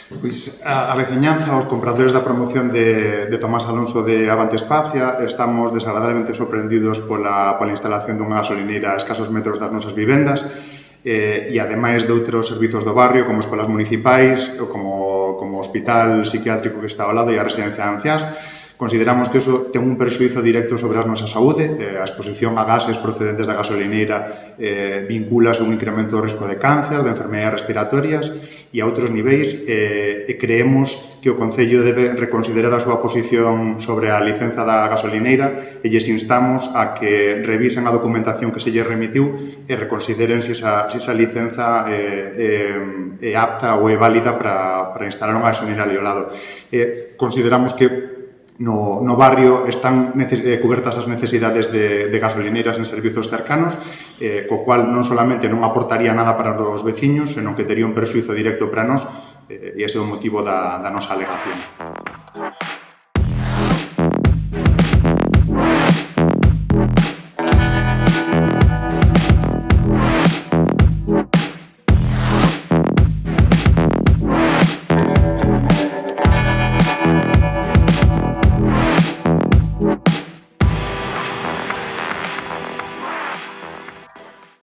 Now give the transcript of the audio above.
Pois a veciñanza, os compradores da promoción de Tomás Alonso de Avante Espacia, estamos desagradablemente sorprendidos pola instalación dunha gasolineira a escasos metros das nosas vivendas e ademais de outros servizos do barrio, como escolas municipais, ou como o hospital psiquiátrico que está ao lado e a residencia de anciáns. Consideramos que iso ten un perxuízo directo sobre a nosa saúde. A exposición a gases procedentes da gasolineira vincúlase a un incremento do risco de cáncer, de enfermedades respiratorias e a outros niveis. Creemos que o Concello debe reconsiderar a súa posición sobre a licenza da gasolineira e lles instamos a que revisen a documentación que se lle remitiu e reconsideren se esa licenza é apta ou é válida para instalar unha gasolineira ali ao lado. Consideramos que no barrio están cubertas as necesidades de gasolineras en servizos cercanos, co cual non solamente non aportaría nada para os veciños, senón que tería un perxuízo directo para nós, e ese é o motivo da nosa alegación.